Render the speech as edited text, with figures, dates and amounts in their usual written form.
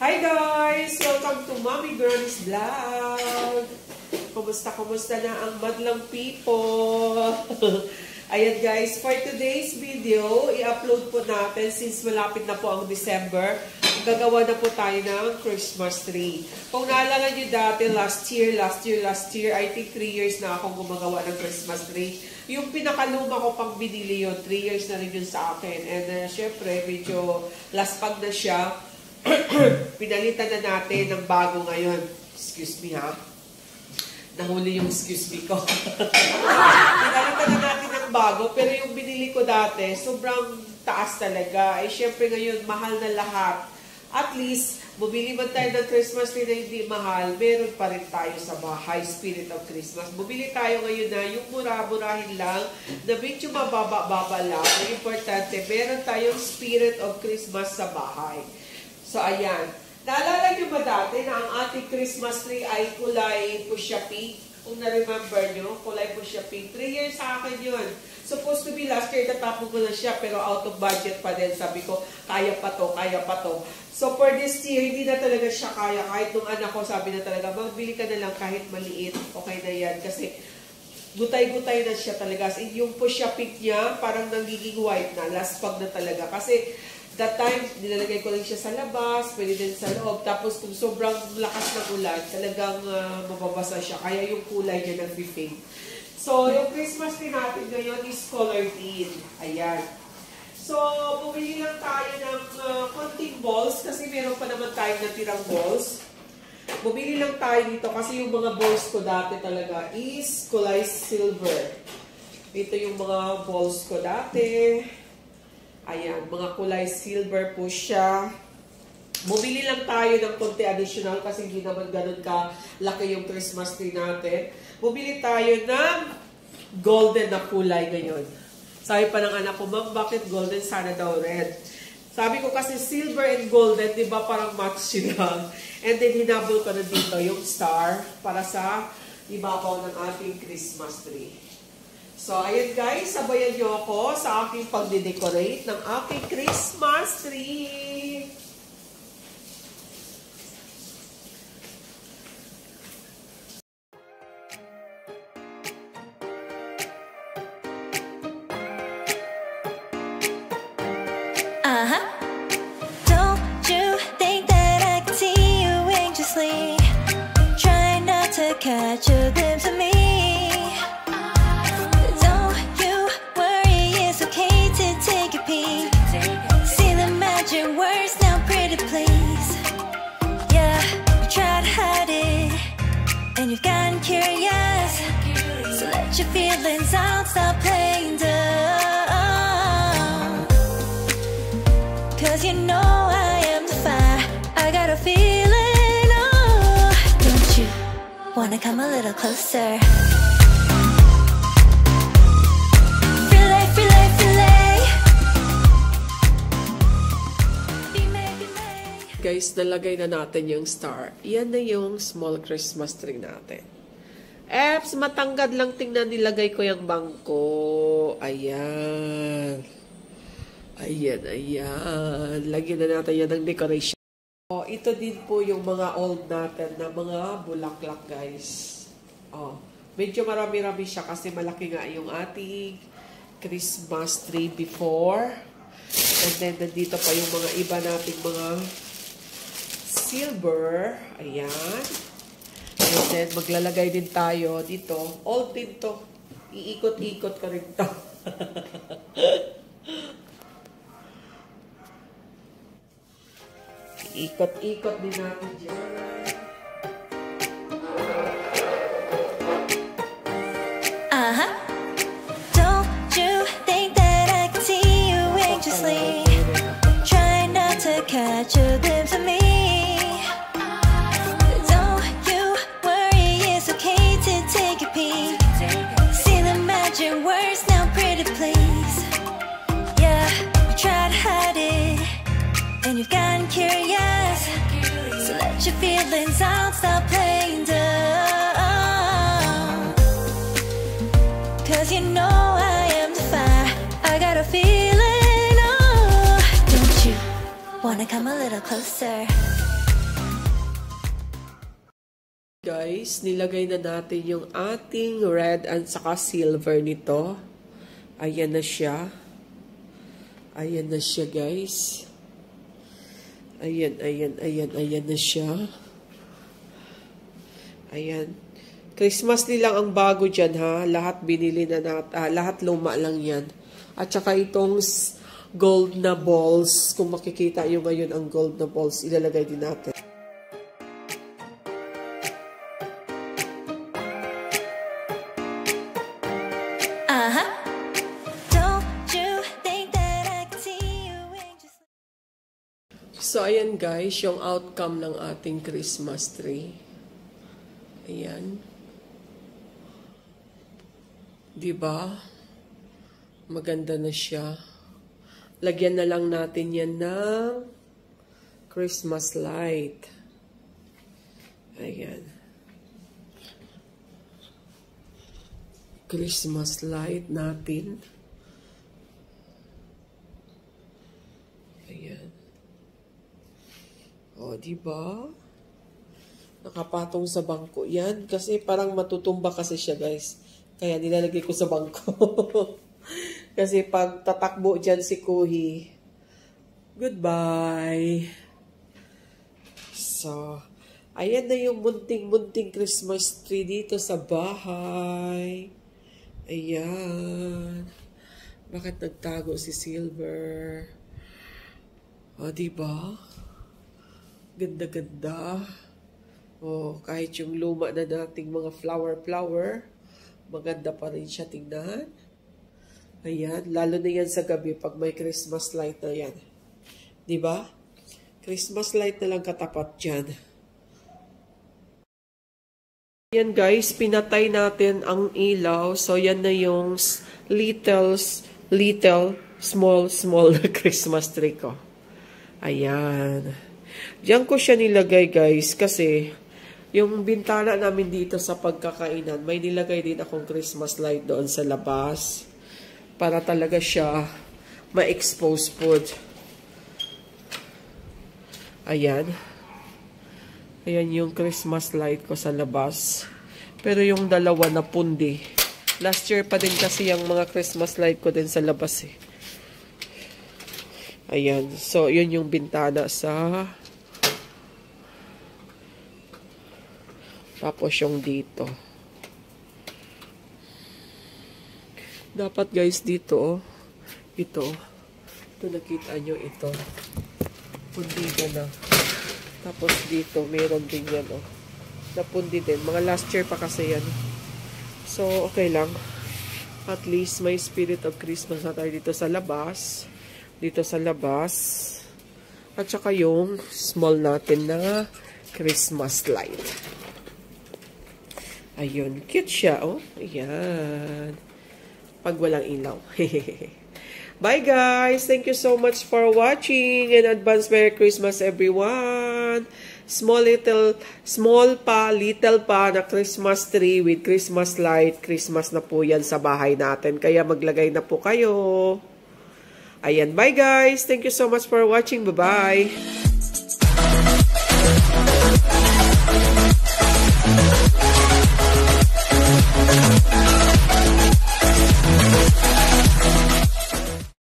Hi guys! Welcome to Mommy Granny's Vlog! Kumusta na ang madlang people? Ayan guys, for today's video, i-upload po natin since malapit na po ang December. Gagawa na po tayo ng Christmas tree. Kung naalala nyo dati, last year, I think 3 years na akong gumagawa ng Christmas tree. Yung pinakaluma ko pang binili yun, 3 years na rin yun sa akin. And syempre, medyo laspag na siya. Pinalitan na natin ng bago ngayon. Excuse me ha. Nahuli yung excuse me ko. Pinalitan na natin ng bago, pero yung binili ko dati, sobrang taas talaga. Eh, syempre ngayon, mahal na lahat. At least, bumili man tayo ng Christmas tree na hindi mahal, meron pa rin tayo sa bahay, spirit of Christmas. Bumili tayo ngayon na yung mura-murahin lang, na medyo mababa-baba lang. Ang importante, meron tayong spirit of Christmas sa bahay. So, ayan. Naalala nyo ba dati na ang ating Christmas tree ay kulay fuchsia pink? Kung na-remember nyo, kulay fuchsia pink. 3 years sa akin yun. Supposed to be last year, natapon ko na siya, pero out of budget pa din. Sabi ko, kaya pa to, kaya pa to. So, for this year, hindi na talaga siya kaya. Kahit nung anak ko, sabi na talaga, magbili ka na lang kahit maliit. Okay na yan. Kasi, gutay-gutay na siya talaga. As in, yung fuchsia pink niya, parang nagiging white na. Laspag na talaga. Kasi, that time, nilalagay ko lang siya sa labas, pwede din sa loob. Tapos kung sobrang lakas ng ulan, talagang mababasa siya. Kaya yung kulay niya nag-fade. So, yung Christmas tree natin ngayon is color green. Ayan. So, bumili lang tayo ng konting balls kasi meron pa naman tayong natirang balls. Bumili lang tayo dito kasi yung mga balls ko dati talaga is kulay silver. Ito yung mga balls ko dati. Ayan, mga kulay silver po siya. Bumili lang tayo ng konti additional kasi hindi naman ganun ka-laki yung Christmas tree natin. Bumili tayo ng golden na kulay ngayon. Sabi pa ng anak ko, Ma'am, bakit golden? Sana daw red. Sabi ko kasi silver and golden, di ba parang match sila? And then hinabol ko na dito yung star para sa ibabaw ng ating Christmas tree. So, ayan guys, sabayan nyo ako sa aking pagde-decorate ng aking Christmas tree. Don't you think that I can see you anxiously? Try not to catch a glimpse of me. Words now, pretty please. Yeah, you try to hide it, and you've gotten curious. So let your feelings out, stop playing dumb. Cause you know I am the fire, I got a feeling, oh. Don't you wanna come a little closer? Guys, nalagay na natin yung star. Yan na yung small Christmas tree natin. Eps, matangkad lang tingnan, nilagay ko yung bangko. Ayan. Ayan. Lagyan na natin yan ng decoration. Oh, ito din po yung mga old natin na mga bulaklak, guys. Oh, medyo marami-rami siya kasi malaki nga yung ating Christmas tree before. And then, nandito pa yung mga iba nating mga silver. Ayan. And then, maglalagay din tayo dito. Old din to. Iikot-ikot ka rin to. Iikot-ikot din natin dyan. Don't you think that I can see you anxiously? Try not to catch a glimpse of me. Words now, pretty please. Yeah, you try to hide it, and you've gotten curious. So let your feelings out, stop playing dumb. Cause you know I am the fire, I got a feeling, oh. Don't you wanna come a little closer? guys, nilagay na natin yung ating red at saka silver nito. Ayan na siya. Ayan na siya, guys. Ayan na siya. Ayan. Christmas nilang ang bago dyan, ha. Lahat binili na natin. Lahat luma lang yan. At saka itong gold na balls. Kung makikita nyo ngayon ang gold na balls, ilalagay din natin. So, ayan guys, yung outcome ng ating Christmas tree. Ayan. Diba? Maganda na siya. Lagyan na lang natin yan ng Christmas light. Ayan. Christmas light natin. Ayan. O, diba? Nakapatong sa bangko yan. Kasi parang matutumba kasi siya, guys. Kaya nilalagay ko sa bangko. Kasi pag tatakbo dyan si Kuhi, goodbye. So, ayan na yung munting-munting Christmas tree dito sa bahay. Ayan. Bakit nagtago si Silver? O, diba? Ganda-ganda. Oh, kahit yung luma na nating mga flower, maganda pa rin siya tingnan. Ayan, lalo na yan sa gabi pag may Christmas light na yan. Diba? Christmas light na lang katapat dyan. Ayan guys, pinatay natin ang ilaw. So, yan na yung little, small Christmas tree ko. Ayan. Diyan ko siya nilagay guys kasi yung bintana namin dito sa pagkakainan, may nilagay din akong Christmas light doon sa labas para talaga siya ma-expose food. Ayan. Ayan yung Christmas light ko sa labas. Pero yung dalawa na pundi. Last year pa din kasi yung mga Christmas light ko din sa labas eh. Ayan. So, yun yung bintana sa... Tapos yung dito. Dapat guys dito, oh. Ito nakita nyo ito. Pundi na. Tapos dito, meron din yan, oh. Napundi din. Mga last year pa kasi yan. So, okay lang. At least may spirit of Christmas na tayo dito sa labas. Dito sa labas. At saka yung small natin na Christmas light. Ayun, cute siya, oh. Ayan. Pag walang ilaw. Bye, guys. Thank you so much for watching. In advance, Merry Christmas, everyone. Little pa na Christmas tree with Christmas light. Christmas na po yan sa bahay natin. Kaya maglagay na po kayo. Ayan, bye, guys. Thank you so much for watching. Bye-bye.